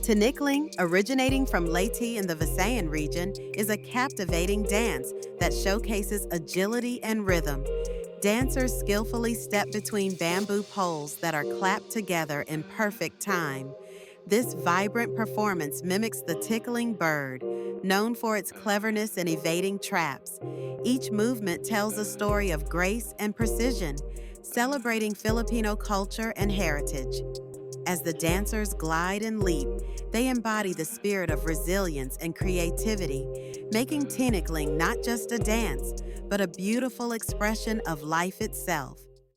Tinikling, originating from Leyte in the Visayan region, is a captivating dance that showcases agility and rhythm. Dancers skillfully step between bamboo poles that are clapped together in perfect time. This vibrant performance mimics the tickling bird, known for its cleverness in evading traps. Each movement tells a story of grace and precision, celebrating Filipino culture and heritage. As the dancers glide and leap, they embody the spirit of resilience and creativity, making Tinikling not just a dance, but a beautiful expression of life itself.